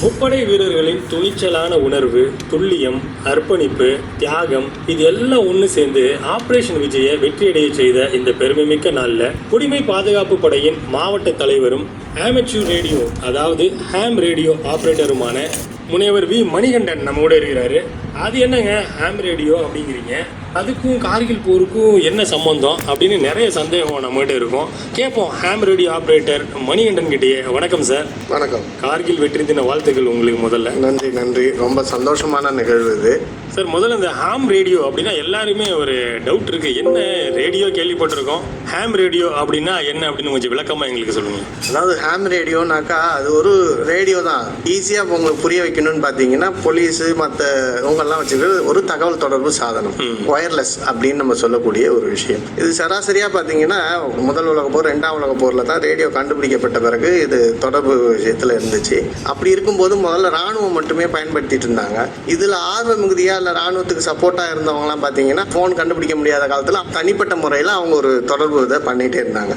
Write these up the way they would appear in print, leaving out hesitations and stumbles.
முப்படை வீரர்களின் துணிச்சலான உணர்வு, துல்லியம், அர்ப்பணிப்பு, தியாகம் இது எல்லாம் ஒன்று சேர்ந்து ஆபரேஷன் விஜயை வெற்றியடைய செய்த இந்த பெருமைமிக்க நாளில் குடிமை பாதுகாப்பு படையின் மாவட்ட தலைவரும் ஆமெச்சூர் ரேடியோ அதாவது ஹாம் ரேடியோ ஆப்ரேட்டருமான முனைவர் வி மணிகண்டன் நம்ம கூட இருக்கிறாரு. அது என்னங்க ஹாம் ரேடியோ அப்படிங்கிறீங்க, அதுக்கும் கார்கில் போருக்கும் என்ன சம்பந்தம் அப்படின்னு நிறைய சந்தேகம் நம்மகிட்ட இருக்கும். கேட்போம் ஹாம் ரேடியோ ஆப்ரேட்டர் மணிகண்டன் கிட்டேயே. வணக்கம் சார். வணக்கம். கார்கில் வெற்றி தின வாழ்த்துக்கள் உங்களுக்கு முதல்ல. நன்றி நன்றி. ரொம்ப சந்தோஷமான நிகழ்வு இது சார். முதல்ல இந்த ஹாம் ரேடியோ அப்படின்னா எல்லாருமே ஒரு டவுட் இருக்கு, என்ன ரேடியோ கேள்விப்பட்டிருக்கோம், ஹாம் ரேடியோ அப்படின்னா என்ன அப்படின்னு கொஞ்சம் விளக்கமா எங்களுக்கு சொல்லுங்க. அதாவது ஹாம் ரேடியோனாக்கா அது ஒரு ரேடியோ தான். ஈஸியாக உங்களுக்கு புரிய வைக்கணும்னு பார்த்தீங்கன்னா போலீஸு மற்ற இவங்கெல்லாம் வச்சுக்கிறது ஒரு தகவல் தொடர்பு சாதனம், ஒயர்லெஸ் அப்படின்னு நம்ம சொல்லக்கூடிய ஒரு விஷயம். இது சராசரியாக பார்த்தீங்கன்னா முதல் உலக போர், ரெண்டாம் உலக போரில் தான் ரேடியோ கண்டுபிடிக்கப்பட்ட பிறகு இது தொடர்பு விஷயத்தில் இருந்துச்சு. அப்படி இருக்கும்போது முதல்ல ராணுவம் மட்டுமே பயன்படுத்திட்டு இருந்தாங்க. இதில் ஆர்வ மிகுதியாக இல்லை ராணுவத்துக்கு சப்போர்ட்டாக இருந்தவங்கலாம் பார்த்தீங்கன்னா ஃபோன் கண்டுபிடிக்க முடியாத காலத்தில் தனிப்பட்ட முறையில் அவங்க ஒரு தொடர்பு இதை பண்ணிகிட்டே இருந்தாங்க.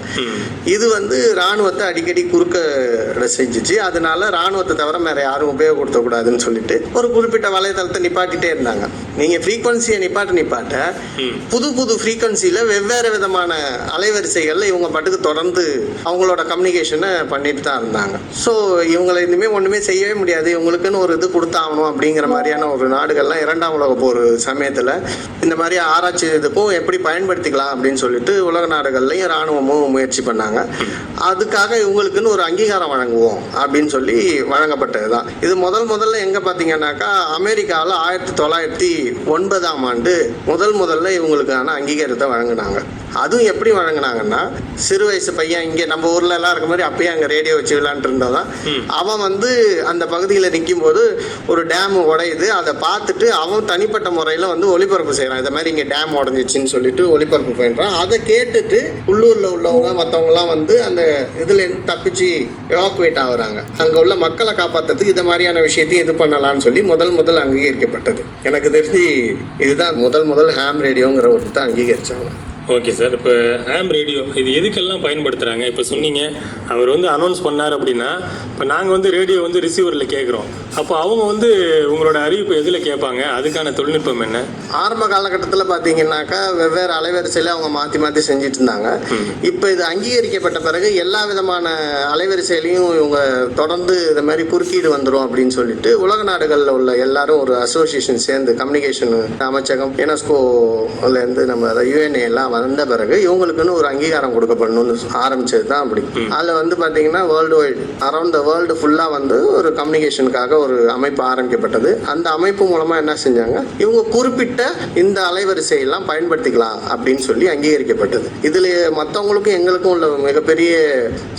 இது ராணுவத்தை அடிக்கடி குறுக்க செஞ்சிச்சு. அதனால ராணுவத்தை தவிர வேற யாரும் உபயோகப்படுத்தக்கூடாதுன்னு சொல்லிட்டு ஒரு குறிப்பிட்ட வலைதளத்தை நிப்பாட்டிட்டே இருந்தாங்க. நீங்கள் ஃப்ரீக்வன்சியை நிப்பாட்ட புது புது ஃப்ரீக்வன்சியில் வெவ்வேறு விதமான அலைவரிசைகளில் இவங்க பாட்டுக்கு தொடர்ந்து அவங்களோட கம்யூனிகேஷனை பண்ணிட்டு தான் இருந்தாங்க. ஸோ இவங்களை இனிமேல் ஒன்றுமே செய்யவே முடியாது, இவங்களுக்குன்னு ஒரு இது கொடுத்தாகணும் அப்படிங்கிற மாதிரியான ஒரு நாடுகள்லாம் இரண்டாம் உலக போர் சமயத்தில் இந்த மாதிரி ஆராய்ச்சி இதுக்கும் எப்படி பயன்படுத்திக்கலாம் அப்படின்னு சொல்லிட்டு உலக நாடுகள்லையும் ராணுவமும் முயற்சி பண்ணாங்க. அதுக்காக இவங்களுக்குன்னு ஒரு அங்கீகாரம் வழங்குவோம் அப்படின்னு சொல்லி வழங்கப்பட்டது தான். இது முதல்ல எங்கே பார்த்தீங்கன்னாக்கா அமெரிக்காவில் 1909 முதல்ல இவங்களுக்கான அங்கீகாரத்தை வழங்கினாங்க. அதுவும் எப்படி வழங்கினாங்கன்னா, சிறு வயசு பையன் இங்கே நம்ம ஊர்ல எல்லாம் இருக்க மாதிரி அப்பயே அங்கே ரேடியோ வச்சு விளையாண்டு இருந்ததான். அவன் அந்த பகுதியில் நிற்கும் போது ஒரு டேம் உடையுது, அதை பார்த்துட்டு அவன் தனிப்பட்ட முறையில் ஒளிபரப்பு செய்கிறான். இந்த மாதிரி இங்கே டேம் உடஞ்சிச்சின்னு சொல்லிட்டு ஒளிபரப்பு பண்ணுறான். அதை கேட்டுட்டு உள்ளூரில் உள்ளவங்க மற்றவங்கலாம் அந்த இதுலேருந்து தப்பிச்சு எவாக்குவேட் ஆகுறாங்க. அங்கே உள்ள மக்களை காப்பாற்றுறதுக்கு இந்த மாதிரியான விஷயத்தையும் இது பண்ணலான்னு சொல்லி முதல் அங்கீகரிக்கப்பட்டது. எனக்கு தெரிஞ்சு இதுதான் முதல் ஹாம் ரேடியோங்கிற ஒரு தான் அங்கீகரிச்சாங்க. Okay sir. இப்போ ஹாம் ரேடியோ இது எதுக்கெல்லாம் பயன்படுத்துகிறாங்க? இப்போ சொன்னீங்க அவர் அனௌன்ஸ் பண்ணார் அப்படின்னா, இப்போ நாங்கள் ரேடியோ ரிசீவரில் கேட்குறோம். அப்போ அவங்க உங்களோட அறிவிப்பு எதில் கேட்பாங்க? அதுக்கான தொழில்நுட்பம் என்ன? ஆரம்ப காலகட்டத்தில் பார்த்தீங்கன்னாக்கா வெவ்வேறு அலைவரிசையில் அவங்க மாற்றி செஞ்சுட்டு இருந்தாங்க. இப்போ இது அங்கீகரிக்கப்பட்ட பிறகு எல்லா விதமான அலைவரிசையிலையும் இவங்க தொடர்ந்து இந்த மாதிரி குறுக்கீடு வந்துடும் அப்படின்னு சொல்லிட்டு உலக நாடுகளில் உள்ள எல்லாரும் ஒரு அசோசியேஷன் சேர்ந்து கம்யூனிகேஷன் அமைச்சகம், யுனெஸ்கோலேருந்து நம்ம யுஎன்ஏ எல்லாம் வந்த பிறகு இவங்களுக்குன்னு ஒரு அங்கீகாரம் கொடுக்கப்படணும்னு ஆரம்பிச்சது தான். அப்படி அதில் பார்த்தீங்கன்னா world wide around the world ஃபுல்லாக ஒரு கம்யூனிகேஷனுக்காக ஒரு அமைப்பு ஆரம்பிக்கப்பட்டது. அந்த அமைப்பு மூலமாக என்ன செஞ்சாங்க, இவங்க குறிப்பிட்ட இந்த அலைவரிசையெல்லாம் பயன்படுத்திக்கலாம் அப்படின்னு சொல்லி அங்கீகரிக்கப்பட்டது. இதில் மற்றவங்களுக்கும் எங்களுக்கும் உள்ள மிகப்பெரிய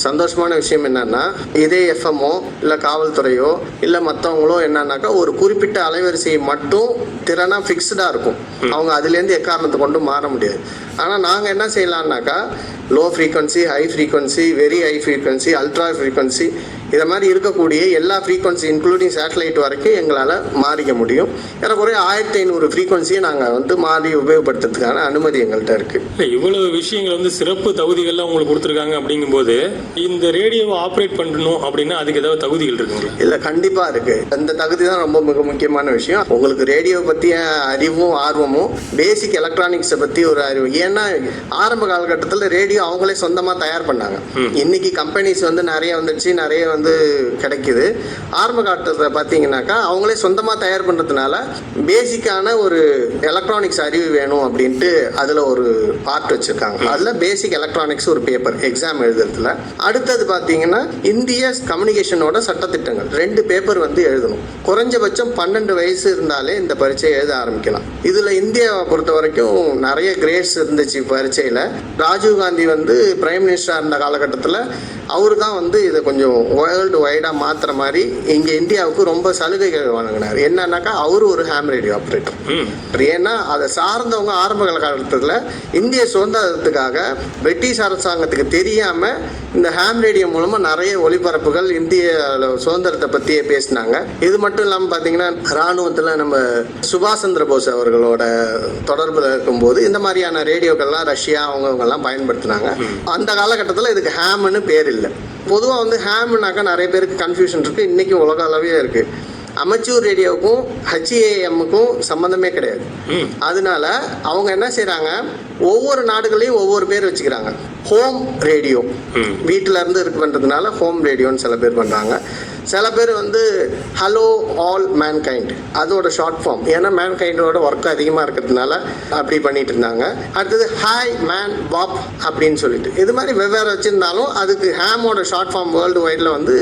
சந்தோஷமான விஷயம் என்னன்னா, இதே எஃப்எம்மோ இல்லை காவல்துறையோ இல்லை மற்றவங்களோ என்னன்னாக்கா ஒரு குறிப்பிட்ட அலைவரிசையை மட்டும் திறனாக ஃபிக்ஸ்டாக இருக்கும். அவங்க அதுலேருந்து எக்காரணத்தை கொண்டு மாற முடியாது. ஆனால் நாங்கள் என்ன செய்யலான்னாக்கா low frequency, high frequency, very high frequency, ultra frequency இதை மாதிரி இருக்கக்கூடிய எல்லா ஃப்ரீக்வன்சி இன்க்ளூடிங் சேட்டலைட் வரைக்கும் எங்களால் மாறிக்க முடியும். ஏறக்குறைய 1500 ஃப்ரீக்வன்சியை நாங்கள் மாறி உபயோகப்படுத்துறதுக்கான அனுமதி எங்கள்கிட்ட இருக்குது. இல்லை, இவ்வளவு விஷயங்கள் சிறப்பு தகுதிகள்லாம் உங்களுக்கு கொடுத்துருக்காங்க. அப்படிங்கும்போது இந்த ரேடியோவை ஆப்ரேட் பண்ணணும் அப்படின்னா அதுக்கு ஏதாவது தகுதிகள் இருக்குங்களா? இல்லை, கண்டிப்பாக இருக்குது. அந்த தகுதி தான் ரொம்ப மிக முக்கியமான விஷயம். உங்களுக்கு ரேடியோ பற்றிய அறிவும் ஆர்வமும், பேசிக் எலக்ட்ரானிக்ஸை பற்றி ஒரு அறிவு. ஏன்னா ஆரம்ப காலகட்டத்தில் ரேடியோ அவங்களே சொந்தமாக தயார் பண்ணாங்க. இன்னைக்கு கம்பெனிஸ் நிறைய வந்துடுச்சு, நிறைய கிடைக்குது. ஆரம்ப காலத்தில் பார்த்தீங்கன்னாக்கா அவங்களே சொந்தமாக தயார் பண்ணுறதுனால பேசிக்கான ஒரு எலக்ட்ரானிக்ஸ் அறிவு வேணும் அப்படின்ட்டு அதில் ஒரு பார்ட் வச்சுருக்காங்க. அதில் பேசிக் எலக்ட்ரானிக்ஸ் ஒரு பேப்பர் எக்ஸாம் எழுதுறதுல. அடுத்தது பார்த்தீங்கன்னா இந்திய கம்யூனிகேஷனோட சட்டத்திட்டங்கள் 2 பேப்பர் எழுதணும். குறைஞ்சபட்சம் 12 வயசு இருந்தாலே இந்த பரீட்சையை எழுத ஆரம்பிக்கலாம். இதில் இந்தியாவை பொறுத்த வரைக்கும் நிறைய கிரேட்ஸ் இருந்துச்சு பரீட்சையில். ராஜீவ்காந்தி பிரைம் மினிஸ்டராக இருந்த காலகட்டத்தில் அவரு தான் இதை கொஞ்சம் வேர்ல்டு வைடாக மாற்றுற மாதிரி இங்கே இந்தியாவுக்கு ரொம்ப சலுகைகள் வழங்கினார். என்னன்னாக்கா அவரு ஒரு ஹாம் ரேடியோ ஆப்ரேட்டர். ஏன்னா அதை சார்ந்தவங்க ஆரம்ப காலகட்டத்தில் இந்திய சுதந்திரத்துக்காக பிரிட்டிஷ் அரசாங்கத்துக்கு தெரியாமல் இந்த ஹாம் ரேடியோ மூலமாக நிறைய ஒளிபரப்புகள் இந்திய சுதந்திரத்தை பற்றியே பேசினாங்க. இது மட்டும் இல்லாமல் பார்த்தீங்கன்னா இராணுவத்தில் நம்ம சுபாஷ் சந்திர போஸ் அவர்களோட தொடர்பில் இருக்கும்போது இந்த மாதிரியான ரேடியோக்கள்லாம் ரஷ்யா அவங்கெல்லாம் பயன்படுத்தினாங்க. அந்த காலகட்டத்தில் இதுக்கு ஹாம்னு பேர் இல்லை. பொதுவாக வந்து ஹேம்னாக்கா நிறைய பேருக்கு கன்ஃபியூஷன் இருக்குது, இன்றைக்கி உலக அளவே இருக்குது. அமெச்சூர் ரேடியோவுக்கும் HAM-க்கும் சம்மந்தமே கிடையாது. அதனால அவங்க என்ன செய்கிறாங்க, ஒவ்வொரு நாடுகளையும் ஒவ்வொரு பேர் வச்சுக்கிறாங்க. ஹோம் ரேடியோ, வீட்டில் இருந்து இருக்கு பண்ணுறதுனால ஹோம் ரேடியோன்னு சில பேர் பண்ணுறாங்க. சில பேர் வந்து ஹலோ ஆல் மேன்கைண்ட், அதோட ஷார்ட் ஃபார்ம். ஏன்னா மேன்கைண்டோட ஒர்க் அதிகமாக இருக்கிறதுனால அப்படி பண்ணிட்டு இருந்தாங்க. அடுத்தது ஹாய் மேன் பாப் அப்படின்னு சொல்லிட்டு இது மாதிரி வெவ்வேறு வச்சுருந்தாலும் அதுக்கு ஹேமோட ஷார்ட் ஃபார்ம் வேர்ல்டு வைடில் வந்து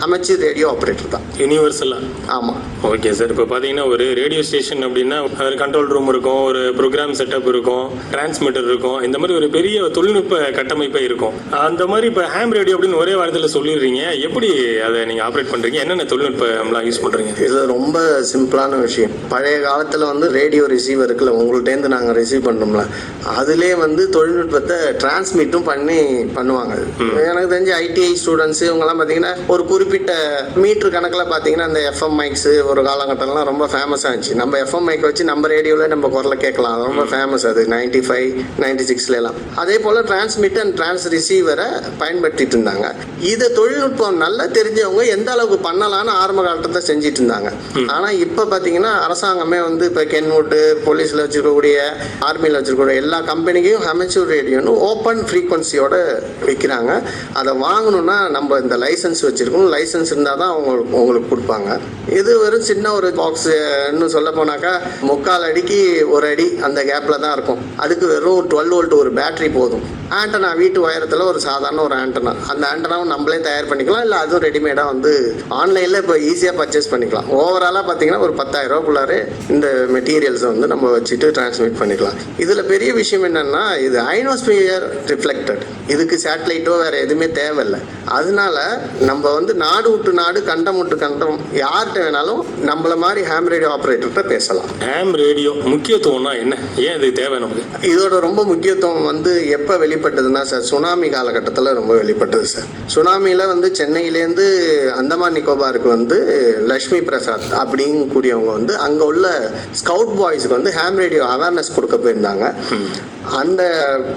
அமெச்சூர் ரேடியோ ஆப்ரேட்டர் தான், யூனிவர்சலாக. ஆமாம். ஓகே சார், இப்போ பார்த்தீங்கன்னா ஒரு ரேடியோ ஸ்டேஷன் அப்படின்னா ஒரு கண்ட்ரோல் ரூம் இருக்கும், ஒரு ப்ரோக்ராம் செட்டப் இருக்கும், டிரான்ஸ்மிட்டர் இருக்கும், இந்த மாதிரி ஒரு பெரிய தொழில்நுட்ப கட்டமைப்பே இருக்கும். அந்த மாதிரி இப்போ ஹேம் ரேடியோ அப்படின்னு ஒரே வாரத்தில் சொல்லிடுறீங்க, எப்படி அதை நீங்கள் ஆப்ரேட் பண்ணுறீங்க, என்னென்ன தொழில்நுட்பம்லாம் யூஸ் பண்ணுறீங்க? இதில் ரொம்ப சிம்பிளான விஷயம். பழைய காலத்தில் வந்து ரேடியோ ரிசீவர் இருக்குல்ல, உங்கள்கிட்டேருந்து நாங்கள் ரிசீவ் பண்ணுறோம்ல, அதிலே வந்து தொழில்நுட்பத்தை டிரான்ஸ்மிட்டும் பண்ணுவாங்க. எனக்கு தெரிஞ்ச ITI ஸ்டூடெண்ட்ஸு இவங்கெல்லாம் பார்த்தீங்கன்னா ஒரு குறிப்பிட்ட மீட்ரு கணக்கில் பார்த்தீங்கன்னா இந்த FM மைக்ஸு ஒரு காலகட்டம்லாம் ரொம்ப ஃபேமஸாக இருந்துச்சு. நம்ம FM மைக் வச்சு நம்ம ரேடியோவில் நம்ம குரலை கேட்கலாம், ரொம்ப ஃபேமஸ். அது 95, 96லாம் அதே போல் டிரான்ஸ்மிட் அண்ட் டிரான்ஸ் ரிசீவரை பயன்படுத்திட்டு இருந்தாங்க. இதை தொழில்நுட்பம் நல்லா தெரிஞ்சவங்க எந்த அளவுக்கு பண்ணலான்னு ஆரம்ப காலத்தில் செஞ்சுட்டு இருந்தாங்க. ஆனால் இப்போ பார்த்தீங்கன்னா அரசாங்கமே வந்து இப்போ கென்வுட்டு, போலீஸில் வச்சுருக்கக்கூடிய, ஆர்மியில் வச்சுருக்கக்கூடிய எல்லா கம்பெனிக்கும் அமெச்சூர் ரேடியோன்னு ஓப்பன் ஃப்ரீக்வன்சியோட விற்கிறாங்க. அதை வாங்கணும்னா நம்ம இந்த லைசன்ஸ் வச்சுருக்கணும். லைசன்ஸ் இருந்தால் தான் உங்களுக்கு கொடுப்பாங்க. இது வெறும் சின்ன ஒரு பாக்ஸ், இன்னும் சொல்ல போனாக்கா 3/4 அடிக்கு 1 அடி அந்த கேப்பில் தான் இருக்கும். அதுக்கு வெறும் 12 வோல்ட் ஒரு பேட்டரி போதும். ஆண்டனா வீட்டு உயரத்தில் ஒரு சாதாரண ஒரு ஆண்டனா, அந்த ஆண்டனாவும் நம்மளே தயார் பண்ணிக்கலாம், இல்லை அதுவும் ரெடிமேடாக வந்து ஆன்லைனில் இப்போ ஈஸியாக பர்ச்சேஸ் பண்ணிக்கலாம். ஓவராலாக பார்த்தீங்கன்னா ஒரு 10,000 ரூபாய்க்குள்ளாரே இந்த மெட்டீரியல்ஸை வந்து நம்ம வச்சுட்டு டிரான்ஸ்மிட் பண்ணிக்கலாம். இதில் பெரிய விஷயம் என்னென்னா, இது ஐனோஸ்பியர் ரிஃப்ளெக்டட், இதுக்கு சேட்டலைட்டோ வேறு எதுவுமே தேவையில்லை. அதனால நம்ம வந்து நாடு விட்டு நாடு, கண்டம் விட்டு கண்டம், யார்கிட்ட வேணாலும் நம்மள மாதிரி ஹேம் ரேடியோ ஆப்ரேட்டர்கிட்ட பேசலாம். ஹேம் ரேடியோ முக்கியத்துவம்னா என்ன, ஏன் இது தேவை நமக்கு? இதோட ரொம்ப முக்கியத்துவம் வந்து எப்போ வெளிப்பட்டதுன்னா சார், சுனாமி காலகட்டத்தில் ரொம்ப வெளிப்பட்டது சார். சுனாமியில் வந்து சென்னையிலேருந்து அந்தமான் நிக்கோபாருக்கு வந்து லக்ஷ்மி பிரசாத் அப்படின்னு கூடியவங்க வந்து அங்கே உள்ள ஸ்கவுட் பாய்ஸுக்கு வந்து ஹேம் ரேடியோ அவேர்னஸ் கொடுக்க போயிருந்தாங்க. அந்த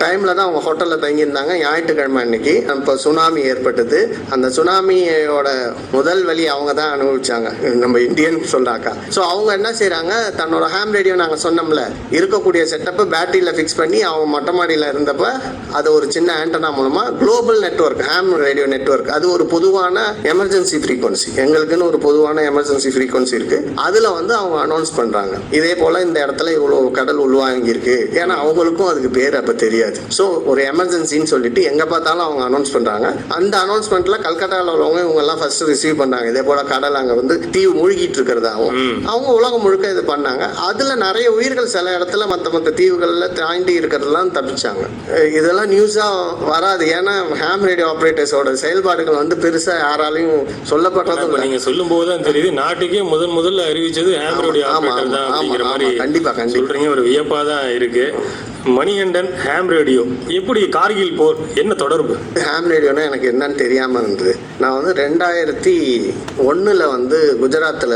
டைமில் தான் அவங்க ஹோட்டலில் தங்கியிருந்தாங்க. ஞாயிற்றுக்கிழமை அன்னைக்கு இப்போ சுனாமி ஏற்பட்டது. அந்த சுனாமியோட முதல் வலி அவங்க தான் அனுபவிச்சாங்க, நம்ம இந்தியன் சொல்கிறாக்கா. ஸோ அவங்க என்ன செய்கிறாங்க, தன்னோட ஹேம் ரேடியோ நாங்கள் சொன்னோம்ல இருக்கக்கூடிய செட்டப்பை பேட்டரியில் ஃபிக்ஸ் பண்ணி அவங்க மொட்டை மாடியில் இருந்தப்போ அதை ஒரு சின்ன ஆண்டனா மூலமாக global network, ham radio network, அது ஒரு பொதுவான எமர்ஜென்சி ஃப்ரீக்வன்சி, எங்களுக்குன்னு ஒரு பொதுவான எமர்ஜென்சி ஃப்ரீக்வன்சி இருக்குது, அதில் வந்து அவங்க அனௌன்ஸ் பண்ணுறாங்க. இதே போல் இந்த இடத்துல இவ்வளோ கடல் உள்வாங்கியிருக்கு. ஏன்னா அவங்களுக்கும் அதுக்கு பேர் அப்போ தெரியாது. ஸோ ஒரு எமர்ஜென்சின்னு சொல்லிட்டு எங்கே பார்த்தாலும் அவங்க அனௌன்ஸ் பண்ணுறாங்க. அந்த அனௌன்ஸ்மெண்ட்டில் கல்கட்டாவில் உள்ளவங்க இவங்கெல்லாம் ஃபர்ஸ்ட் ரிசீவ் பண்ணாங்க. இதே போல் கடல் அங்கே வந்து தீவு மூழ்கிட்டு இருக்கிறதாகவும் அவங்க உலகம் முழுக்க இது பண்ணாங்க. அதில் நிறைய உயிர்கள் சில இடத்துல மற்ற தீவுகளில் தாண்டி இருக்கிறதெல்லாம் தப்பிச்சாங்க. இதெல்லாம் நியூஸாக வராது. ஏன்னா ஹேம் ரேடியோ ஆப்ரேட்டர்ஸோட செயல்பாடுகள் வந்து பெருசாக யாராலையும் சொல்லப்படுறது. நீங்கள் சொல்லும் போது தான் தெரியுது, நாட்டுக்கே முதல்ல அறிவிச்சது ஹேம் ரேடியோ ஆப்ரேட்டர் தான் அப்படிங்கிற மாதிரி. கண்டிப்பாக சொல்கிறீங்க, ஒரு வியப்பாக தான் இருக்குது. மணிகண்டன், ஹேம் ரேடியோ எப்படி, கார்கில் போர் என்ன தொடர்பு? ஹேம் ரேடியோனா எனக்கு என்னன்னு தெரியாமல் இருந்தது. நான் வந்து 2001 வந்து குஜராத்தில்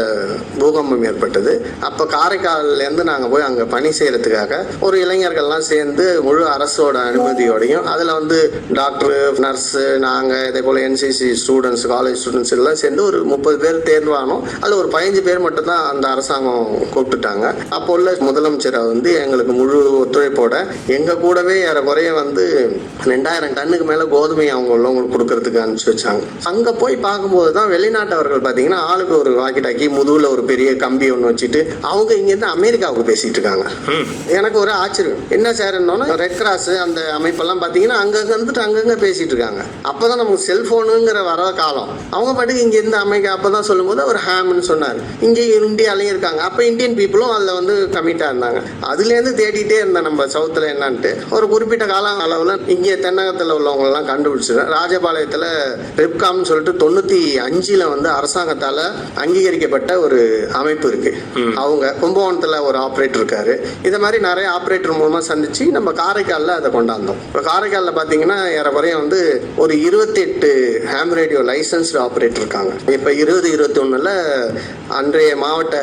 பூகம்பம் ஏற்பட்டது. அப்போ காரைக்கால்லேருந்து நாங்கள் போய் அங்கே பணி செய்கிறதுக்காக ஒரு இளைஞர்கள்லாம் சேர்ந்து முழு அரசோட அனுமதியோடையும், அதில் வந்து டாக்டரு, நர்ஸு, நாங்கள் இதே போல் NCC ஸ்டூடெண்ட்ஸ், காலேஜ் ஸ்டூடெண்ட்ஸ் எல்லாம் சேர்ந்து ஒரு 30 பேர் தேர்வானோம். அதில் ஒரு 15 பேர் மட்டும்தான் அந்த அரசாங்கம் கூப்பிட்டுட்டாங்க. அப்போ உள்ள முதலமைச்சரை வந்து எங்களுக்கு முழு ஒத்துழைப்போட எங்கள் கூடவே ஏறக்குறைய வந்து 2000 டன்னுக்கு மேலே கோதுமை அவங்க உள்ளவங்களுக்கு கொடுக்கறதுக்கு அனுப்பிச்சு வச்சாங்க. அங்கே போய் பார்க்கும்போது தான் வெளிநாட்டவர்கள் பார்த்தீங்கன்னா ஆளுக்கு ஒரு வாக்கி டாக்கி, முதுகில் ஒரு பெரிய கம்பி ஒன்று வச்சுட்டு அவங்க இங்கேருந்து அமெரிக்காவுக்கு பேசிட்டு இருக்காங்க. எனக்கு ஒரு ஆச்சரியம், என்ன சார் என்னன்னா ரெட் கிராஸ் அந்த அமைப்பெல்லாம் பார்த்தீங்கன்னா அங்கங்கே வந்துட்டு அங்கங்கே பேசிட்டு இருக்காங்க. அப்போ தான் நமக்கு செல்ஃபோனுங்கிற வர காலம். அவங்க பாட்டுக்கு இங்கேருந்து அமெரிக்கா அப்போ தான் சொல்லும்போது அவர் ஹேம்னு சொன்னார். இங்கே இந்தியாலையும் இருக்காங்க. அப்போ இந்தியன் பீப்புளும் அதில் வந்து கமிட்டாக இருந்தாங்க. அதுலேருந்து தேடிட்டே இருந்தேன் நம்ம சவுத்தில் என்னன்ட்டு. ஒரு குறிப்பிட்ட கால அளவில் இங்கே தென்னகத்தில் உள்ளவங்கெல்லாம் கண்டுபிடிச்சிருக்கேன். ராஜபாளையத்தில் ரெப்காம்னு சொல்லிட்டு 95 வந்து அரசாங்கத்தால் அங்கீகரிக்கப்பட்ட ஒரு அமைப்பு இருக்கு. அவங்க கும்பகோணத்தில் ஒரு ஆப்ரேட்டர் இருக்காரு. இதை மாதிரி நிறைய ஆப்ரேட்டர் மூலமாக சந்திச்சு நம்ம காரைக்காலில் அதை கொண்டாந்தோம். இப்போ காரைக்காலில் பார்த்தீங்கன்னா ஏறக்குறைய வந்து ஒரு 28 ஹேம் ரேடியோ லைசன்ஸ்டு ஆப்ரேட்டர் இருக்காங்க. இப்போ 2021 அன்றைய மாவட்ட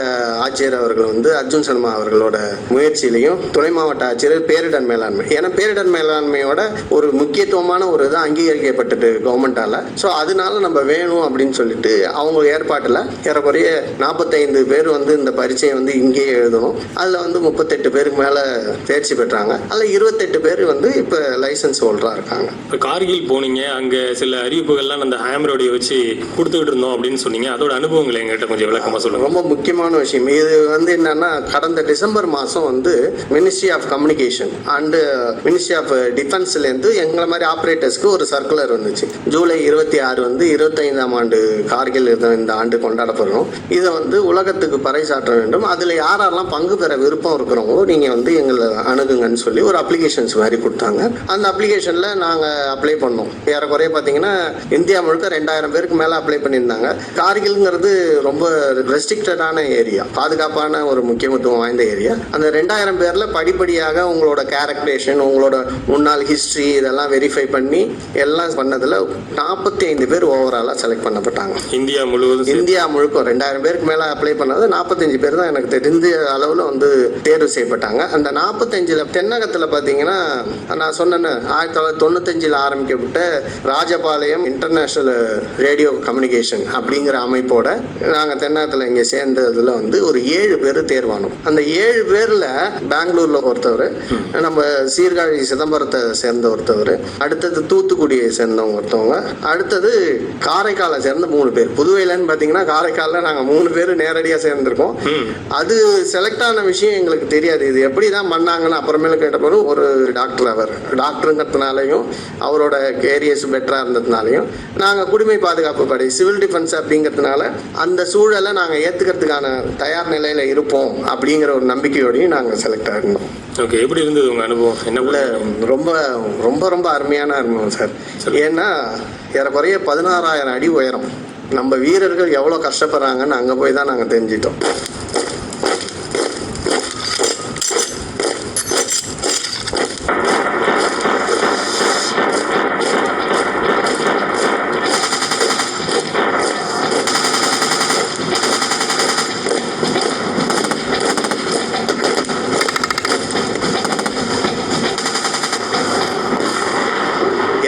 ஆட்சியர் அவர்கள் வந்து அர்ஜுன் சர்மா அவர்களோட முயற்சியிலையும், துணை மாவட்ட ஆட்சியர் பேரிடர் மேலாண்மை. ஏன்னா பேரிடர் மேலாண்மையோட ஒரு முக்கியத்துவமான ஒரு இது அங்கீகரிக்கப்பட்டது கவர்மெண்டால. ஸோ அதனால நம்ம வேணும் அப்படின்னு சொல்லிட்டு அவங்க ஏற்பாட்டில் ஏறக்குறைய 45 பேர் வந்து இந்த பரீட்சையை வந்து இங்கேயே எழுதணும். அதில் வந்து 38 பேருக்கு மேலே தேர்ச்சி பெற்றாங்க. அதில் 28 பேர் வந்து இப்போ லைசன்ஸ் ஹோல்டராக இருக்காங்க. இப்போ கார்கில் போனீங்க, அங்கே சில அறிவிப்புகள்லாம் அந்த ஹேமரோடைய வச்சு கொடுத்துக்கிட்டு இருந்தோம் அப்படின்னு சொன்னீங்க. அதோட அனுபவங்களை எங்கிட்ட கொஞ்சம் விளக்கமாக சொல்லுங்கள். ரொம்ப முக்கியமான விஷயம் இது வந்து என்னன்னா, கடந்த டிசம்பர் மாதம் வந்து ministry of communication and ministry of டிஃபென்ஸ்லேருந்து எங்களை மாதிரி ஆப்ரேட்டர்ஸ்க்கு ஒரு சர்க்குலர் வந்துச்சு. ஜூலை 26 வந்து 25ஆம் ஆண்டு கார்கில் இந்த ஆண்டு கொண்டாடப்படுறோம். இதை வந்து உலகத்துக்கு பறைசாற்ற வேண்டும். அதில் யாரெல்லாம் பங்கு பெற விருப்பம் இருக்கிறவங்களோ நீங்கள் வந்து எங்களை அணுகுங்கன்னு சொல்லி ஒரு அப்ளிகேஷன்ஸ் மாதிரி கொடுத்தாங்க. அந்த அப்ளிகேஷனில் நாங்கள் அப்ளை பண்ணோம். ஏறக்குறைய பார்த்தீங்கன்னா இந்தியா முழுக்க 2000 பேருக்கு மேலே அப்ளை பண்ணியிருந்தாங்க. கார்கில்ங்கிறது ரொம்ப ரெஸ்ட்ரிக்டடான ஏரியா, பாதுகாப்பான ஒரு முக்கியத்துவம் வாய்ந்த ஏரியா. அந்த 2000 பேரில் படிப்படியாக உங்களோட கேரக்டரேஷன், உங்களோட முன்னாள் ஹிஸ்ட்ரி இதெல்லாம் வெரிஃபை பண்ணி எல்லாம் பண்ணதில் 45 பேர் ஓவராலாக செலக்ட் பண்ணப்பட்டாங்க. இந்தியா முழுவதும், இந்தியா முழுக்க 2000 பேருக்கு மேலே அப்ளை பண்ணது 45 பேர் தான் எனக்கு தெரிஞ்ச அளவில் வந்து தேர்வு செய்யப்பட்டாங்க. அந்த 45ல் தென்னகத்தில் பார்த்தீங்கன்னா நான் சொன்னேன்னு 1995 ஆரம்பிக்கப்பட்ட ராஜபாளையம் இன்டர்நேஷ்னல் ரேடியோ கம்யூனிகேஷன் அப்படிங்கிற அமைப்போட நாங்கள் தென்னகத்தில் இங்கே சேர்ந்ததில் வந்து ஒரு 7 பேர் தேர்வானோம். அந்த 7 பேரில் பெங்களூரில் ஒருத்தவர், நம்ம சீர்காழி சிதம்பரத்தை சேர்ந்த ஒருத்தவர், அடுத்தது தூத்துக்குடியை சேர்ந்தவங்க ஒருத்தவங்க, அடுத்தது காரைக்காலை சேர்ந்த 3 பேர். புதுவையிலன்னு பார்த்தீங்கன்னா காரைக்காலில் நாங்கள் 3 பேர் நேரடியாக சேர்ந்துருக்கோம். அது செலக்ட் ஆன விஷயம் எங்களுக்கு தெரியாது, இது எப்படி தான் பண்ணாங்கன்னு அப்புறமேல கேட்டப்போ ஒரு டாக்டர், அவர் டாக்டருங்கிறதுனாலையும் அவரோட கேரியர்ஸ் பெட்டராக இருந்ததுனாலையும் நாங்கள் குடிமை பாதுகாப்பு படை சிவில் டிஃபென்ஸ் அப்படிங்கிறதுனால அந்த சூழலை நாங்கள் ஏற்றுக்கிறதுக்கான தயார் நிலையில் இருப்போம் அப்படிங்கிற ஒரு நம்பிக்கையோடையும் நாங்கள் செலக்ட் ஆகிருந்தோம். ஓகே, எப்படி இருந்தது உங்கள் அனுபவம்? என்ன ரொம்ப ரொம்ப ரொம்ப அருமையான அனுபவம் சார். ஏன்னா ஏறக்குறைய 16,000 அடி உயரம். நம்ம வீரர்கள் எவ்வளோ கஷ்டப்படுறாங்கன்னு அங்கே போய் தான் நாங்கள் தெரிஞ்சிட்டோம்.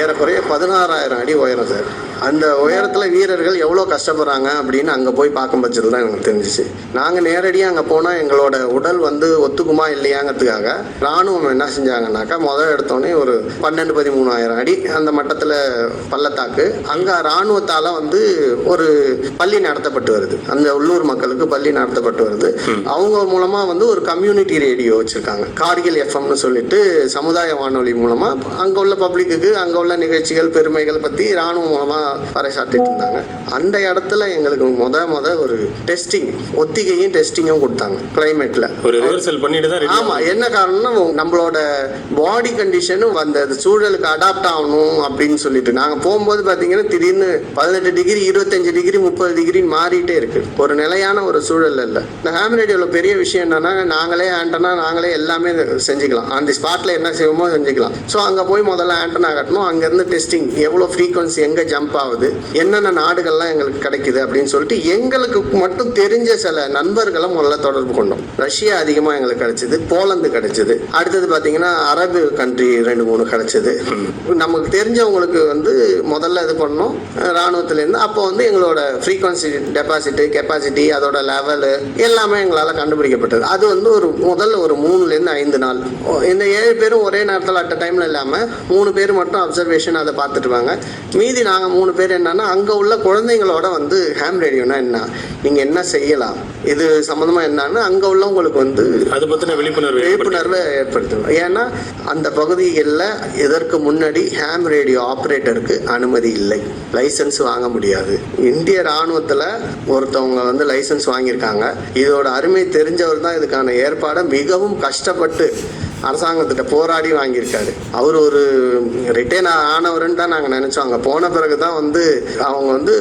ஏறக்குறைய 16,000 அடி உயரம் சார். அந்த உயரத்தில் வீரர்கள் எவ்வளோ கஷ்டப்படுறாங்க அப்படின்னு அங்கே போய் பார்க்கும் பட்சத்தில் தான் எனக்கு தெரிஞ்சிச்சு. நாங்கள் நேரடியாக அங்கே போனால் எங்களோட உடல் வந்து ஒத்துக்குமா இல்லையாங்கிறதுக்காக இராணுவம் என்ன செஞ்சாங்கன்னாக்கா, முதல் எடுத்தோடனே ஒரு 12-13,000 அடி அந்த மட்டத்தில் பள்ளத்தாக்கு, அங்கே இராணுவத்தால் வந்து ஒரு பள்ளி நடத்தப்பட்டு வருது. அந்த உள்ளூர் மக்களுக்கு பள்ளி நடத்தப்பட்டு வருது. அவங்க மூலமாக வந்து ஒரு கம்யூனிட்டி ரேடியோ வச்சுருக்காங்க, கார்கில் எஃப்எம்னு சொல்லிட்டு சமுதாய வானொலி மூலமாக அங்கே உள்ள பப்ளிக்கு அங்கே உள்ள நிகழ்ச்சிகள் பெருமைகள் பற்றி இராணுவம் மூலமாக பறைசாற்றிட்டு இருந்தாங்க. அந்த இடத்துல எங்களுக்கு முத ஒரு டெஸ்டிங், ஒத்திகையும் டெஸ்டிங்கும் கொடுத்தாங்க கிளைமேட்ல. ஒரு ரிஹர்சல் பண்ணிட்டு தான். ஆமா, என்ன காரணம்னா நம்மளோட பாடி கண்டிஷனும் அந்த சூழலுக்கு அடாப்ட் ஆகணும் அப்படின்னு சொல்லிட்டு நாங்கள் போகும்போது பார்த்தீங்கன்னா திடீர்னு 18 டிகிரி 25 டிகிரி 30 டிகிரி மாறிட்டே இருக்கு. ஒரு நிலையான ஒரு சூழல் இல்லை. இந்த ஹாம் ரேடியோவில் பெரிய விஷயம் என்னன்னா, நாங்களே ஆண்டனா நாங்களே எல்லாமே செஞ்சுக்கலாம். அந்த ஸ்பாட்ல என்ன செய்வோமோ செஞ்சுக்கலாம். ஸோ அங்கே போய் முதல்ல ஆண்டனா கட்டணும், அங்கேருந்து டெஸ்டிங் எவ்வளோ ஃப்ரீக்வன்சி எங்கே ஜம்ப் ஆகுது, என்னென்ன நாடுகள்லாம் எங்களுக்கு கிடைக்குது அப்படின்னு சொல்லிட்டு எங்களுக்கு மட்டும் தெரிஞ்ச சில நண்பர்களை முதல்ல தொடர்பு கொண்டோம். ரஷ்யா அதிகமாக எங்களுக்கு கிடைச்சது, போலந்து கிடைச்சது, அடுத்தது பார்த்தீங்கன்னா அரபு கண்ட்ரி 2-3 கிடைச்சது. நமக்கு தெரிஞ்சவங்களுக்கு வந்து முதல்ல இது பண்ணோம் இராணுவத்திலேருந்து. அப்போ வந்து எங்களோட ஃப்ரீக்வன்சி டெபாசிட்டு கெப்பாசிட்டி அதோட லெவலு எல்லாமே எங்களால் கண்டுபிடிக்கப்பட்டது. அது வந்து முதல்ல ஒரு 3-5 நாள் இந்த 7 பேரும் ஒரே நேரத்தில் அட் டைமில் இல்லாமல் 3 பேர் மட்டும் அப்சர்வேஷன் அதை பார்த்துட்டு வாங்க. மீதி நாங்கள் 3 பேர் என்னன்னா, அங்கே உள்ள குழந்தைங்களோட வந்து ஹாம் ரேடியோனா என்ன, நீங்கள் என்ன செய்யலாம், இது சம்மந்தமாக என்னன்னு அங்கே உள்ளவங்களுக்கு வந்து அதை பற்றின விழிப்புணர்வை ஏற்படுத்தணும். ஏன்னா அந்த பகுதிகளில் இதற்கு முன்னாடி ஹாம் ரேடியோ ஆப்ரேட்டருக்கு அனுமதி இல்லை, லைசன்ஸ் வாங்க முடியாது. இந்திய இராணுவத்தில் ஒருத்தவங்க வந்து லைசன்ஸ் வாங்கியிருக்காங்க. இதோட அருமை தெரிஞ்சவர் தான் இதுக்கான ஏற்பாடை மிகவும் கஷ்டப்பட்டு அரசாங்கத்திட்ட போராடி வாங்கியிருக்காரு. அவர் ஒரு ரிட்டைன் ஆனவருன்னு தான் நாங்கள் நினச்சோம். அங்கே போன பிறகு தான் வந்து அவங்க வந்து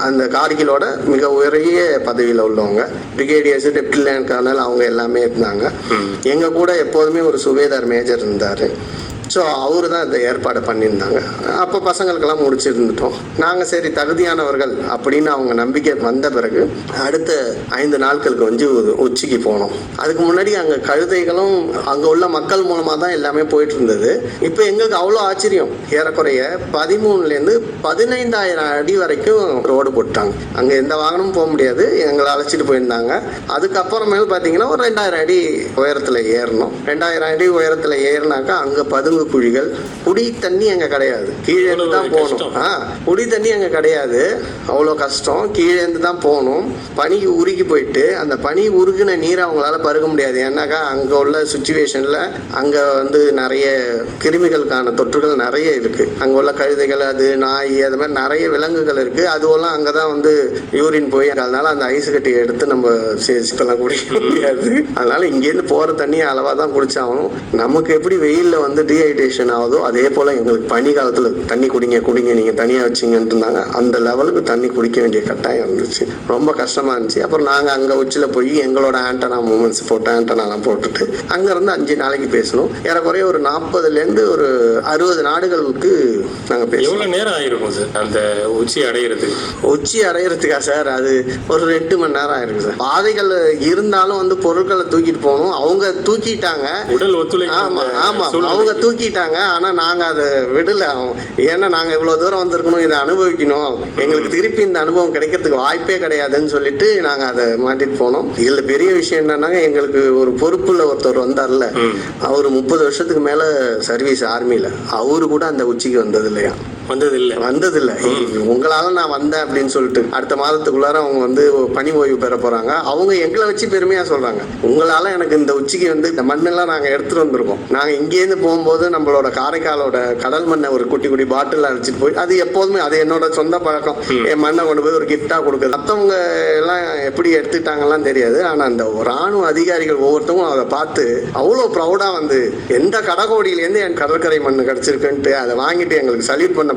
அந்த கார்கிலோட மிக உயரிய பதவியில் உள்ளவங்க, பிரிகேடியர்ஸ், லெப்டினன்ட் கர்னல் அவங்க எல்லாமே இருந்தாங்க. எங்கள் கூட எப்போதுமே ஒரு சுபேதார் மேஜர் இருந்தார். ஸோ அவரு தான் இந்த ஏற்பாடு பண்ணியிருந்தாங்க. அப்போ பசங்களுக்கெல்லாம் முடிச்சிருந்துட்டோம். நாங்கள் சரி தகுதியானவர்கள் அப்படின்னு அவங்க நம்பிக்கை வந்த பிறகு அடுத்த 5 நாட்களுக்கு வந்து உச்சிக்கு போனோம். அதுக்கு முன்னாடி அங்கே கழுதைகளும் அங்கே உள்ள மக்கள் மூலமாக தான் எல்லாமே போயிட்டு இருந்தது. இப்போ எங்களுக்கு அவ்வளோ ஆச்சரியம், ஏறக்குறைய 13,000 15,000 அடி வரைக்கும் ரோடு போட்டாங்க. அங்கே எந்த வாகனமும் போக முடியாது, எங்களை அழைச்சிட்டு போயிருந்தாங்க. அதுக்கப்புறமேல் பார்த்தீங்கன்னா ஒரு 2,000 அடி உயரத்தில் ஏறணும். 2,000 அடி உயரத்தில் ஏறினாக்கா அங்கே பதுங்கு குழிகள், குடி தண்ணி அங்கே கிடையாது, கீழே இருந்து தான் போகணும். குடி தண்ணி அங்கே கிடையாது, அவ்வளோ கஷ்டம். கீழே இருந்து தான் போகணும். பனி உருகி போயிட்டு அந்த பனி உருகின நீரை அவங்களால பருக முடியாது. ஏன்னாக்கா அங்கே உள்ள சுச்சுவேஷனில் அங்கே வந்து நிறைய கிருமிகளுக்கான தொற்றுகள் நிறைய இருக்குது. அங்கே உள்ள கழுதைகள், அது நாய், அது மாதிரி நிறைய விலங்குகள் இருக்குது. அதுவெல்லாம் அங்கே தான் வந்து யூரின் போய் அதனால அந்த ஐஸ் கட்டியை எடுத்து நம்ம சேர்த்துலாம் குடிக்க முடியாது. அதனால இங்கேருந்து போகிற தண்ணியை அளவாக தான் குடிச்சாகணும். நமக்கு எப்படி வெயிலில் வந்து டீஹைட்ரேஷன் ஆகுதோ அதே போல் எங்களுக்கு பனி காலத்தில் தண்ணி குடிங்க நீங்கள் தனியாக வச்சிங்கன்ட்டு இருந்தாங்க. அந்த லெவலுக்கு தண்ணி குடிக்க வேண்டிய கட்டாயம் இருந்துச்சு. ரொம்ப கஷ்டமாக இருந்துச்சு. அப்புறம் நாங்கள் அங்கே உச்சியில் போய் எங்களோட ஆண்டனா மூமெண்ட்ஸ் போட்டு ஆண்டனாலாம் போட்டுட்டு அங்கேருந்து 5 நாளைக்கு பேசணும். ஏறக்குறைய ஒரு 40லேருந்து ஒரு 60 நாடுகளுக்கு நாங்கள் பேசணும். எவ்வளோ நேரம் ஆயிருக்கும் சார் அந்த உச்சி அடையிறதுக்கு? உச்சி அடையிறதுக்கா சார்? அது ஒரு 2 மணி நேரம் ஆயிருக்கு சார். பாதைகள் இருந்தாலும் வந்து பொருட்களை தூக்கிட்டு போகணும். அவங்க தூக்கிட்டாங்க, உடல் ஒத்துழைப்பு. ஆமா அவங்க தூக்கிட்டாங்க. ஆனா நாங்க அதை விடல. ஏன்னா நாங்க இவ்வளவு தூரம் வந்திருக்கணும், இதை அனுபவிக்கணும், எங்களுக்கு திருப்பி இந்த அனுபவம் கிடைக்கிறதுக்கு வாய்ப்பே கிடையாதுன்னு சொல்லிட்டு நாங்க அதை மாட்டிட்டு போனோம். இதுல பெரிய விஷயம் என்னன்னா, எங்களுக்கு ஒரு பொறுப்புள்ள ஒருத்தர் வந்தார்ல, அவரு 30 வருஷத்துக்கு மேல சர்வீஸ் ஆர்மியில, அவரு கூட அந்த உச்சிக்கு வந்தது இல்லையா? வந்ததில்லை. உங்களால நான் வந்தேன் அப்படின்னு சொல்லிட்டு அடுத்த மாதத்துக்குள்ளார அவங்க வந்து பணி ஓய்வு பெற போறாங்க. அவங்க எங்களை வச்சு பெருமையா சொல்றாங்க, உங்களால எனக்கு இந்த உச்சிக்கு வந்து இந்த மண்ணெல்லாம் நாங்க எடுத்துட்டு வந்திருக்கோம். நாங்க இங்கேருந்து போகும்போது நம்மளோட காரைக்காலோட கடல் மண்ணை ஒரு குட்டி குட்டி பாட்டில் அழைச்சிட்டு போய், அது எப்போதுமே அது என்னோட சொந்த பழக்கம், என் மண்ணை கொண்டு போய் ஒரு கிஃப்டா கொடுக்குறது. மற்றவங்க எல்லாம் எப்படி எடுத்துட்டாங்கலாம் தெரியாது. ஆனா அந்த ராணுவ அதிகாரிகள் ஒவ்வொருத்தவங்க அதை பார்த்து அவ்வளோ ப்ரௌடா வந்து எந்த கடகோடியிலேருந்து என் கடற்கரை மண் கிடைச்சிருக்குன்ட்டு அதை வாங்கிட்டு எங்களுக்கு சல்யூட் பண்ண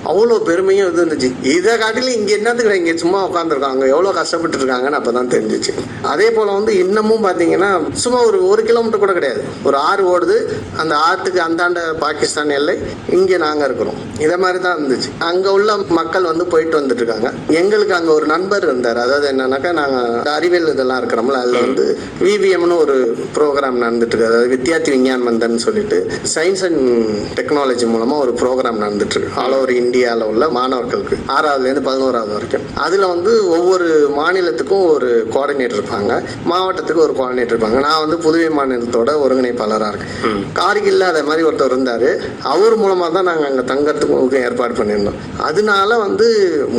அவ்வளோ பெருமையும் இது இருந்துச்சு. இதை காட்டிலும் இங்க என்னத்துக்கு இங்க சும்மா உட்காந்துருக்காங்க, எவ்வளவு கஷ்டப்பட்டு இருக்காங்கன்னு அப்பதான் தெரிஞ்சிச்சு. அதே போல வந்து இன்னமும் பாத்தீங்கன்னா சும்மா ஒரு 1 கிலோமீட்டர் கூட கிடையாது, ஒரு ஆறு ஓடுது, அந்த ஆற்றுக்கு அந்தாண்ட பாகிஸ்தான் எல்லை, இங்க நாங்க இருக்கிறோம். இதை மாதிரி தான் இருந்துச்சு. அங்க உள்ள மக்கள் வந்து போயிட்டு வந்துட்டு இருக்காங்க. எங்களுக்கு அங்க ஒரு நண்பர் இருந்தார். அதாவது என்னன்னாக்கா, நாங்க அறிவியல் இதெல்லாம் இருக்கிறோம்ல, அதுல வந்து விவிஎம்னு ஒரு ப்ரோக்ராம் நடந்துட்டு இருக்கு. அதாவது வித்யார்த்தி விஞ்ஞான் மந்தன் சொல்லிட்டு சயின்ஸ் அண்ட் டெக்னாலஜி மூலமா ஒரு ப்ரோக்ராம் நடந்துட்டு இருக்கு. ஆல் ஓவர் இந்தியாவில் உள்ள மாணவர்களுக்கு 6வதுலேருந்து 11வது வரைக்கும். அதில் வந்து ஒவ்வொரு மாநிலத்துக்கும் ஒரு கோஆர்டினேட்டர் இருப்பாங்க, மாவட்டத்துக்கு ஒரு கோஆர்டினேட்டர் இருப்பாங்க. நான் வந்து புதுவை மாநிலத்தோட ஒருங்கிணைப்பாளராக இருக்கேன். கார்கில்ல அதே மாதிரி ஒருத்தர் இருந்தார். அவர் மூலமாக தான் நாங்கள் அங்கே தங்கறதுக்கு ஏற்பாடு பண்ணியிருந்தோம். அதனால வந்து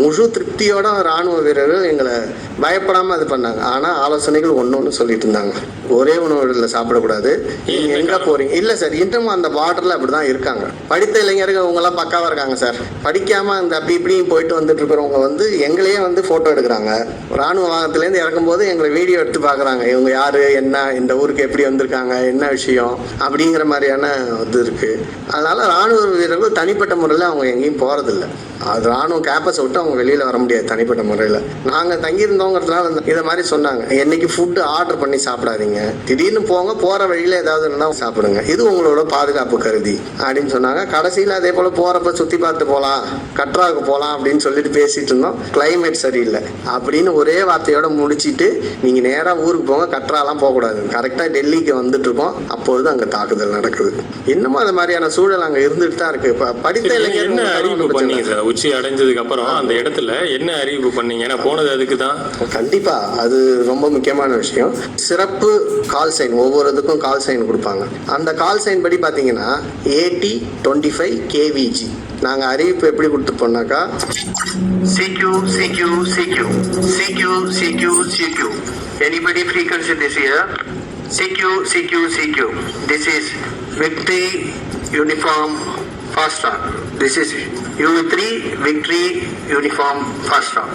முழு திருப்தியோட ராணுவ வீரர்கள் எங்களை பயப்படாமல் அது பண்ணாங்க. ஆனால் ஆலோசனைகள் ஒன்று சொல்லிட்டு இருந்தாங்க, ஒரே உணவுகளில் சாப்பிடக்கூடாது, நீங்கள் எங்கே போகிறீங்க. இல்லை சார், இன்னமும் அந்த பார்டரில் அப்படி தான் இருக்காங்க. படித்த இளைஞர்கள் அவங்கெல்லாம் பக்காவாக இருக்காங்க சார். படிக்காம அந்த அப்படி இப்படியும் போயிட்டு வந்துட்டு இருக்கிறவங்க வந்து எங்களையே வந்து போட்டோ எடுக்கிறாங்க. ராணுவ வாகனத்துலேருந்து இறக்கும்போது எங்களை வீடியோ எடுத்து பார்க்குறாங்க, இவங்க யாரு, என்ன, இந்த ஊருக்கு எப்படி வந்திருக்காங்க, என்ன விஷயம் அப்படிங்கிற மாதிரியான இது இருக்கு. அதனால ராணுவ வீரர்கள் தனிப்பட்ட முறையில் அவங்க எங்கேயும் போறதில்லை. அது ராணுவ கேம்பஸை விட்டு அவங்க வெளியில வர முடியாது தனிப்பட்ட முறையில். நாங்கள் தங்கியிருந்தோங்கிறதுனால இதை மாதிரி சொன்னாங்க, என்னைக்கு ஃபுட்டு ஆர்டர் பண்ணி சாப்பிடாதீங்க, திடீர்னு போங்க, போற வழியில ஏதாவது இருந்தா சாப்பிடுங்க, இது உங்களோட பாதுகாப்பு கருதி அப்படின்னு சொன்னாங்க. கடைசியில் அதே போல போறப்ப சுத்தி பார்த்து போகலாம், கட்ராவுக்கு போகலாம் அப்படின்னு சொல்லிட்டு பேசிட்டு இருந்தோம். கிளைமேட் சரியில்லை அப்படின்னு ஒரே வார்த்தையோட முடிச்சிட்டு, நீங்க நேரா ஊருக்கு போங்க, கட்ராலாம் போகக்கூடாது, கரெக்டா டெல்லிக்கு வந்துட்டு இருக்கோம், அப்பொழுது அங்க தாக்குதல் நடக்குது. இன்னமும் அது மாதிரியான சூழல் அங்க இருந்துட்டு தான் இருக்கு. படித்த இளைஞர்கள் உச்சி அடைஞ்சதுக்கு அப்புறம் அந்த இடத்துல என்ன அறிவிப்பு பண்ணீங்க? ஏன்னா போனது அதுக்கு தான். கண்டிப்பா அது ரொம்ப முக்கியமான விஷயம். சிறப்பு கால் சைன், ஒவ்வொரு இதுக்கும் கால் சைன் கொடுப்பாங்க. அந்த கால் சைன் படி பாத்தீங்கன்னா AT-25 KVG. நாங்க அறிவிப்பு எப்படி கொடுத்து போனாக்கா, CQ CQ CQ CQ CQ CQ. Anybody frequency this year? CQ CQ CQ. This is Victory Uniform Foxtrot. This is U3 Victory Uniform Foxtrot.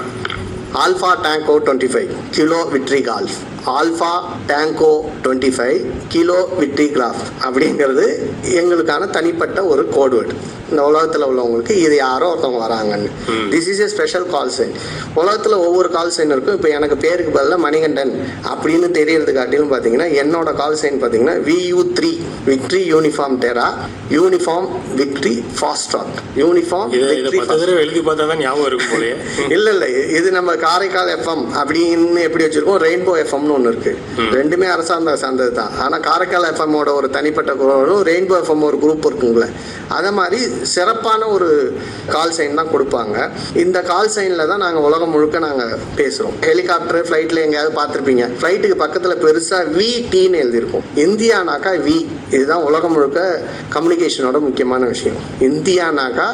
Alpha Tango 25 Kilo Victory Golf. Alpha tango 25 kilo victory golf அப்படிங்கிறது எங்களுக்கான தனிப்பட்ட ஒரு code word. இந்த உலகத்தில் உள்ளவங்களுக்கு இது யாரோ ஒருத்தவங்க வராங்கன்னு. This is a special call sign. உலகத்தில் ஒவ்வொரு கால் சைன் இருக்கும். இப்போ எனக்கு பேருக்கு பதிலாக மணிகண்டன் அப்படின்னு தெரியறது காட்டிலும் பார்த்தீங்கன்னா என்னோட கால் சைன் பார்த்தீங்கன்னா VU3 victory uniform terra uniform victory foxtrot uniform victory. எழுதி பார்த்தா தான் ஞாபகம் இருக்கும் போலே. இல்ல இது நம்ம காரைக்கால் எஃப்எம் அப்படின்னு எப்படி வச்சிருக்கோம், ரெயின்போ எஃப்எம்னு ஒன்று இருக்கு. ரெண்டுமே அரசாங்க சார்ந்தது தான். ஆனால் காரைக்கால் எஃப்எம்மோட ஒரு தனிப்பட்ட குரலும் ரெயின்போ எஃப்எம் ஒரு குரூப் இருக்குங்களே, அதே மாதிரி சிறப்பான ஒரு கால் சைன் தான் கொடுப்பாங்க. இந்த கால் சைனில் தான் நாங்கள் உலகம் முழுக்க நாங்கள் பேசுகிறோம். ஹெலிகாப்டர் ஃப்ளைட்டில் எங்கேயாவது பார்த்துருப்பீங்க, ஃப்ளைட்டுக்கு பக்கத்தில் பெருசாக VTன்னு எழுதியிருக்கும். இந்தியானாக்கா V. இதுதான் உலகம் முழுக்க கம்யூனிகேஷனோட முக்கியமான விஷயம். இந்தியானாக்கா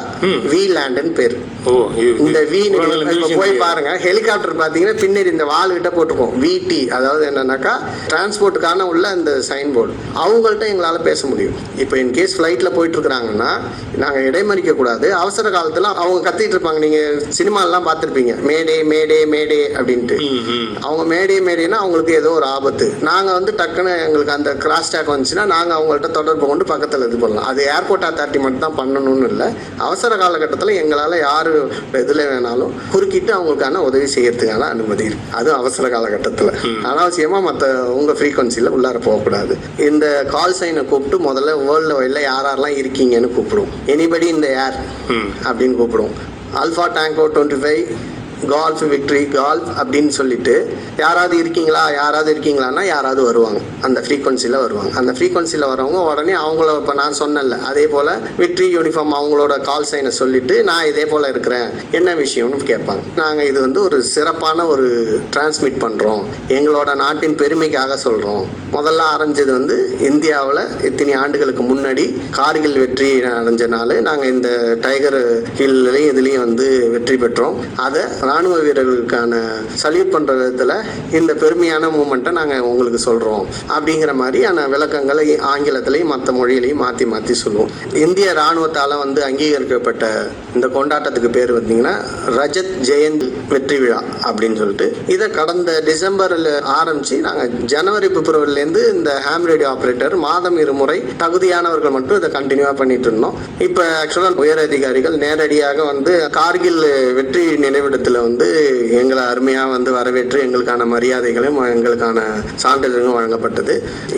வி லேண்டுன்னு பேர். இந்த V போய் பாருங்க, ஹெலிகாப்டர் பார்த்தீங்கன்னா பின்னாடி இந்த வால் கிட்ட போட்டிருக்கோம் VT. அதாவது என்னன்னாக்கா டிரான்ஸ்போர்ட்டுக்கான உள்ள அந்த சைன் போர்டு. அவங்கள்ட்ட எங்களால் பேச முடியும். இப்போ இன்கேஸ் ஃப்ளைட்டில் போயிட்டு இருக்கிறாங்கன்னா நாங்கள் இடைமறிக்க கூடாது. அவசர காலத்தில் அவங்க கத்திட்டு இருப்பாங்க. நீங்கள் சினிமாலாம் பார்த்துருப்பீங்க, மேடே மேடே மேடே அப்படின்ட்டு. அவங்க மேடேனா அவங்களுக்கு ஏதோ ஒரு ஆபத்து. நாங்கள் வந்து டக்குன்னு எங்களுக்கு அந்த கிராஸ் டாக் வந்துச்சுன்னா நாங்கள் அவங்கள்ட்ட தொடர்பு கொண்டு பக்கத்தில் இது பண்ணலாம். அது ஏர்போர்ட் அத்தாரிட்டி மட்டும் தான் பண்ணணும்னு இல்லை. அவசர காலகட்டத்தில் எங்களால் யார் இதில் வேணாலும் குறுக்கிட்டு அவங்களுக்கான உதவி செய்யறதுக்கான அனுமதி இருக்கு. அதுவும் அவசர காலகட்டத்தில். அனாவசியமாக மற்ற உங்கள் ஃப்ரீக்வன்சியில் உள்ளார போகக்கூடாது. இந்த கால் சைனை கூப்பிட்டு முதல்ல வேர்ல்டு வைடில் யாரெல்லாம் இருக்கீங்கன்னு கூப்பிடுவோம். எனிபடி இந்த ஏர் அப்படின்னு கூப்பிடுவோம். Alpha tango 25 golf victory golf அப்படின்னு சொல்லிட்டு யாராவது இருக்கீங்களான்னா யாராவது வருவாங்க. அந்த ஃப்ரீக்வன்சியில் வருவாங்க. அந்த ஃப்ரீக்வன்சியில் வரவங்க உடனே அவங்கள இப்போ நான் சொன்னேன்ல அதே போல் விக்ட்ரி யூனிஃபார்ம் அவங்களோட கால் சைனை சொல்லிட்டு நான் இதே போல் இருக்கிறேன் என்ன விஷயம்னு கேட்பாங்க. நாங்கள் இது வந்து ஒரு சிறப்பான ஒரு டிரான்ஸ்மிட் பண்ணுறோம், எங்களோட நாட்டின் பெருமைக்காக சொல்கிறோம். முதல்ல ஆரம்பிச்சது வந்து இந்தியாவில் இத்தனை ஆண்டுகளுக்கு முன்னாடி கார்கில் வெற்றி அடைஞ்சனால நாங்கள் இந்த டைகர் ஹில்லையும் இதுலேயும் வந்து வெற்றி பெற்றோம். அதை ராணுவ வீரர்களுக்கான சல்யூட் பண்ற விதத்துல இந்த பெருமையான மூமெண்ட்டை நாங்கள் உங்களுக்கு சொல்றோம் அப்படிங்கிற மாதிரியான விளக்கங்களை ஆங்கிலத்திலையும் மற்ற மொழியிலையும் மாற்றி சொல்லுவோம். இந்திய ராணுவத்தால் வந்து அங்கீகரிக்கப்பட்ட இந்த கொண்டாட்டத்துக்கு பேர் பார்த்தீங்கன்னா ரஜத் ஜெயந்தி வெற்றி விழா அப்படின்னு சொல்லிட்டு இதை கடந்த டிசம்பரில் ஆரம்பிச்சு நாங்கள் ஜனவரி பிப்ரவரிலேருந்து இந்த ஹாம் ரேடியோ ஆப்ரேட்டர் மாதம் 2 முறை தகுதியானவர்கள் மட்டும் இதை கண்டினியூவாக பண்ணிட்டு இருந்தோம். இப்போ ஆக்சுவலாக உயர் அதிகாரிகள் நேரடியாக வந்து கார்கில் வெற்றி நினைவிடத்தில் வந்து எங்களை அருமையாக வந்து வரவேற்று எங்களுக்கான மரியாதைகளும் எங்களுக்கான சான்றிதழ்களும் வழங்கப்பட்டது.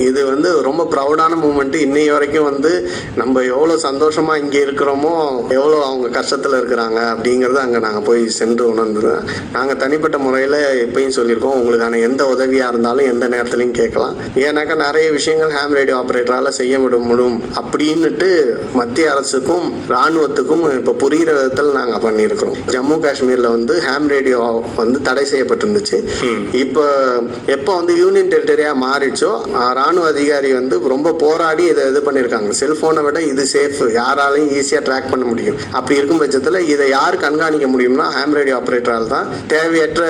இது வந்து ரொம்ப ப்ரௌடான மூமெண்ட். இன்னைய வரைக்கும் வந்து நம்ம எவ்வளோ சந்தோஷமாக இங்கே இருக்கிறோமோ எவ்வளோ அவங்க கஷ்டத்தில் இருக்கிறாங்க அப்படிங்கிறது அங்கே நாங்கள் போய் சென்று உணர்ந்துருவோம். நாங்கள் தனிப்பட்ட முறையில் எப்பயும் சொல்லியிருக்கோம், உங்களுக்கான எந்த உதவியாக இருந்தாலும் எந்த நேரத்துலையும் கேட்கலாம். ஏன்னாக்கா நிறைய விஷயங்கள் ஹாம் ரேடியோ ஆப்ரேட்டரால் செய்ய முடியும் அப்படின்னுட்டு மத்திய அரசுக்கும் இராணுவத்துக்கும் இப்போ புரிகிற விதத்தில் நாங்கள் பண்ணியிருக்கிறோம். ஜம்மு காஷ்மீரில் வந்து ஹாம் ரேடியோ வந்து தடை செய்யப்பட்டிருந்துச்சு. இப்போ எப்போ வந்து யூனியன் டெரிட்டரியா மாறிச்சோ ராணுவ அதிகாரி வந்து ரொம்ப போராடி இதை இது பண்ணியிருக்காங்க. செல்போனை விட இது சேஃப், யாராலையும் ஈஸியாக ட்ராக் பண்ண முடியும். அப்படி இருக்கும் பட்சத்தில் இதை யார் கண்காணிக்க முடியும்னா ஹாம் ரேடியோ ஆப்ரேட்டரால் தான் தேவையற்ற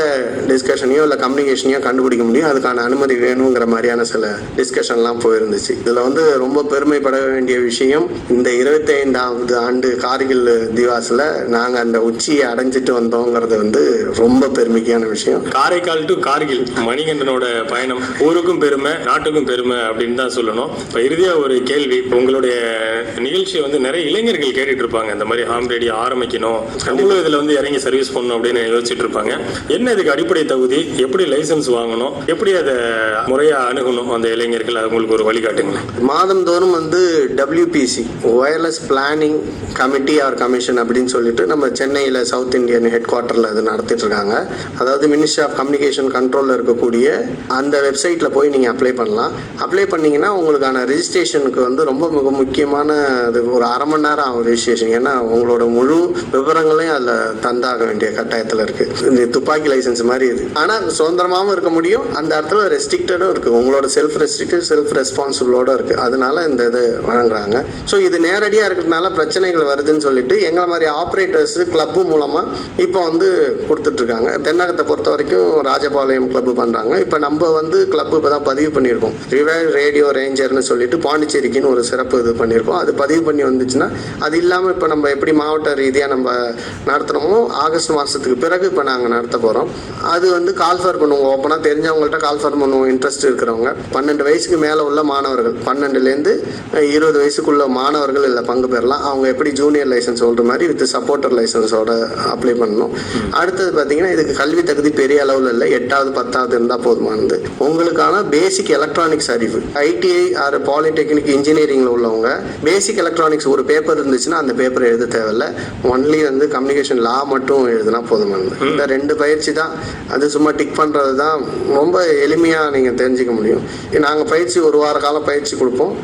டிஸ்கஷனையோ இல்லை கம்யூனிகேஷனையோ கண்டுபிடிக்க முடியும். அதுக்கான அனுமதி வேணுங்கிற மாதிரியான சில டிஸ்கஷன்லாம் போயிருந்துச்சு. இதில் வந்து ரொம்ப பெருமைப்பட வேண்டிய விஷயம், இந்த 25வது ஆண்டு கார்கில் திவாஸில் நாங்கள் அந்த உச்சியை அடைஞ்சிட்டு வந்தோங்கிறது வந்து ரொம்ப பெருமைக்கான விஷயம். காரைக்கால் டு கார்கில் மணிகண்டனோட பயணம் ஊருக்கும் பெருமை நாட்டுக்கும் பெருமை அப்படின்னு தான் சொல்லணும். இப்போ இறுதியா ஒரு கேள்வி, உங்களுடைய நிகழ்ச்சி வந்து நிறைய இளைஞர்கள் கேட்டுட்டு இருப்பாங்க, இந்த மாதிரி ஹாம் ரேடியோ ஆரம்பிக்கணும், நம்மளும் இதுல வந்து இறங்கி சர்வீஸ் பண்ணணும் அப்படின்னு யோசிச்சுட்டு இருப்பாங்க. என்ன இதுக்கு அடிப்படை தகுதி, எப்படி லைசன்ஸ் வாங்கணும், எப்படி அதை முறையா அணுகணும் அந்த இளைஞர்கள், அவங்களுக்கு ஒரு வழிகாட்டுங்க. மாதந்தோறும் வந்து WPC wireless planning committee or commission அப்படின்னு சொல்லிட்டு நம்ம சென்னையில் சவுத் இந்தியன் ஹெட் குவார்ட்டரில் அது நடத்திட்டு இருக்காங்க. அதாவது மினிஸ்ட்ரி ஆஃப் கம்யூனிகேஷன் கண்ட்ரோலில் இருக்கக்கூடிய அந்த வெப்சைட்டில் போய் நீங்கள் அப்ளை பண்ணலாம். அப்ளை பண்ணிங்கன்னா உங்களுக்கான ரிஜிஸ்ட்ரேஷனுக்கு வந்து ரொம்ப மிக முக்கியமான அது ஒரு 1/2 மணி நேரம் ஆகும் ரிஜிஸ்ட்ரேஷன். ஏன்னா உங்களோட முழு விவரங்களையும் அதில் தந்தாக வேண்டிய கட்டாயத்தில் இருக்குது. இந்த துப்பாக்கி லைசன்ஸ் மாதிரி இது. ஆனால் சுதந்திரமாகவும் இருக்க முடியும், அந்த இடத்துல ரெஸ்ட்ரிக்டடும் இருக்குது. உங்களோட செல்ஃப் ரெஸ்ட்ரிக்டட் செல்ஃப் ரெஸ்பான்சிபிளோட இருக்குது. அதனால இந்த இது வழங்குறாங்க. ஸோ இது நேரடியாக இருக்கிறதுனால பிரச்சனைகள் வருதுன்னு சொல்லிட்டு எங்களை மாதிரி ஆப்ரேட்டர்ஸ் கிளப்பு மூலமாக இப்போ வந்து கொடுத்துட்ருக்காங்க. தென்னகத்தை பொறுத்த வரைக்கும் ராஜபாளையம் கிளப்பு பண்ணுறாங்க. இப்போ நம்ம வந்து கிளப்பு இப்போ தான் பதிவு பண்ணியிருக்கோம். ரிவைல் ரேடியோ ரேஞ்சர்னு சொல்லிட்டு பாண்டிச்சேரிக்குன்னு ஒரு சிறப்பு இது பண்ணியிருக்கோம். அது பதிவு பண்ணி வந்துச்சுன்னா அது இல்லாமல் இப்போ நம்ம எப்படி மாவட்ட ரீதியாக நம்ம நடத்துகிறோமோ ஆகஸ்ட் மாதத்துக்கு பிறகு இப்போ நாங்கள் நடத்த போகிறோம். அது வந்து கால்ஃபர் பண்ணுவோம். ஓப்பனாக தெரிஞ்சவங்கள்ட்ட கால்ஃபர் பண்ணுவோம். இன்ட்ரெஸ்ட் இருக்கிறவங்க 12 வயசுக்கு மேலே உள்ள மாணவர்கள் 12லேருந்து 20 வயசுக்குள்ள மாணவர்கள் இல்லை பங்கு பெறலாம். அவங்க எப்படி ஜூனியர் லைசன்ஸ் சொல்கிற மாதிரி வித் சப்போர்ட்டர் லைசன்ஸோட அப்ளை பண்ணணும். அடுத்தது பார்த்தீங்கன்னா இதுக்கு கல்வி தகுதி பெரிய அளவில் இல்லை, 8வது 10வது இருந்தால் போதுமானது. உங்களுக்கான பேசிக் எலக்ட்ரானிக்ஸ் அறிவு ஐடிஐ ஆர் பாலிடெக்னிக் இன்ஜினியரிங்கில் உள்ளவங்க பேசிக் எலக்ட்ரானிக்ஸ் ஒரு பேப்பர் இருந்துச்சுன்னா அந்த பேப்பர் எழுத தேவையில்லை. ஒன்லி வந்து கம்யூனிகேஷன் லா மட்டும் எழுதுனா போதுமானது. இந்த 2 பயிற்சி தான். அது சும்மா டிக் பண்ணுறது தான். ரொம்ப எளிமையாக நீங்கள் தெரிஞ்சுக்க முடியும். நாங்கள் பயிற்சி 1 வார காலம் பயிற்சி கொடுப்போம்.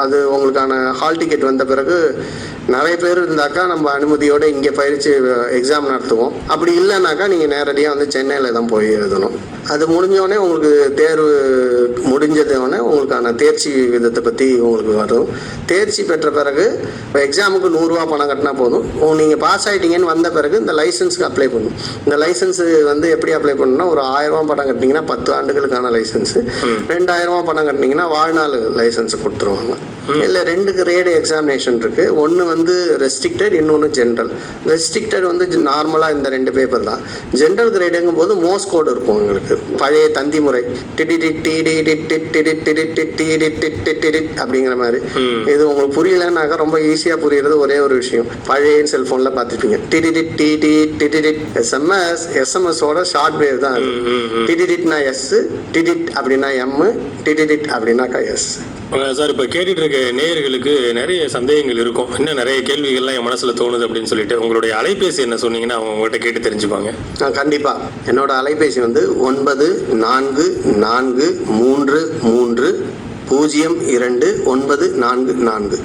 அது உங்களுக்கான ஹால் டிக்கெட் வந்த பிறகு நிறைய பேர் இருந்தாக்கா நம்ம அனுமதியோடு இங்கே பயிற்சி எக்ஸாம் நடத்துவோம். அப்படி இல்லைனாக்கா நீங்கள் நேரடியாக வந்து சென்னையில் தான் போய் எழுதணும். அது முடிஞ்சோடனே உங்களுக்கு தேர்வு முடிஞ்சதோடனே உங்களுக்கான தேர்ச்சி விதத்தை பற்றி உங்களுக்கு வரும். தேர்ச்சி பெற்ற பிறகு எக்ஸாமுக்கு 100 ரூபா பணம் கட்டினா போதும். நீங்கள் பாஸ் ஆகிட்டீங்கன்னு வந்த பிறகு இந்த லைசன்ஸுக்கு அப்ளை பண்ணணும். இந்த லைசன்ஸு வந்து எப்படி அப்ளை பண்ணணும்னா ஒரு 1000 ரூபா பணம் கட்டினீங்கன்னா 10 ஆண்டுகளுக்கான லைசன்ஸு, 2000 ரூபா பணம் கட்டினீங்கன்னா வாழ்நாள் லைசன்ஸ் கொடுத்துருவாங்க. இல்லை 2 கிரேடு எக்ஸாமினேஷன் இருக்குது. ஒன்று வந்து ரெஸ்ட்ரிக்டட், இன்னொன்று ஜென்ரல். ரெஸ்ட்ரிக்டட் வந்து நார்மலாக இந்த 2 பேப்பர் தான். ஜென்ரல் கிரேடுங்கும் போது மோஸ் கோடு இருக்கும். எங்களுக்கு பழைய தந்தி முறை அப்படிங்கிற மாதிரி. இது உங்களுக்கு புரியலன்னாக்கா ரொம்ப ஈஸியாக புரியுறது ஒரே ஒரு விஷயம். பழைய செல்ஃபோனில் பார்த்துப்பீங்க எஸ்எம்எஸோட ஷார்ட் வேவ் தான். டிடிடிட்னா எஸ், டிடிட் அப்படின்னா எம், டிடிடிட் அப்படின்னாக்கா எஸ். சார், இப்போ கேட்டுட்டு இருக்க நேயர்களுக்கு நிறைய சந்தேகங்கள் இருக்கும். இன்னும் நிறைய கேள்விகள்லாம் என் மனசுல தோணுது அப்படின்னு சொல்லிட்டு உங்களுடைய அலைபேசி என்ன சொன்னீங்கன்னா அவங்க உங்கள்கிட்ட கேட்டு தெரிஞ்சுப்பாங்க. கண்டிப்பாக என்னோட அலைபேசி வந்து 9443302944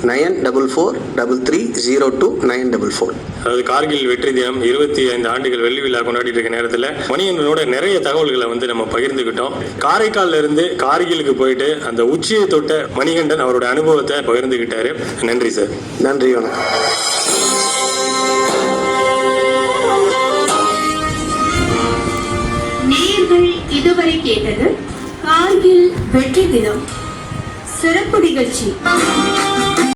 9443302944. அதாவது கார்கில் வெற்றி தினம் 25 ஆண்டுகள் வெள்ளி விழா கொண்டாடிட்டு இருக்க நேரத்தில் மணிகண்டனோட நிறைய தகவல்களை வந்து நம்ம பகிர்ந்துக்கிட்டோம். காரைக்கால்ல இருந்து கார்கிலுக்கு போயிட்டு அந்த உச்சியை தொட்ட மணிகண்டன் அவரோட அனுபவத்தை பகிர்ந்துக்கிட்டாரு. நன்றி சார். நன்றி, வணக்கம். நேயர்கள் இதுவரை கேட்டது கார்கில் வெற்றி தினம் சிறப்பு நிகழ்ச்சி.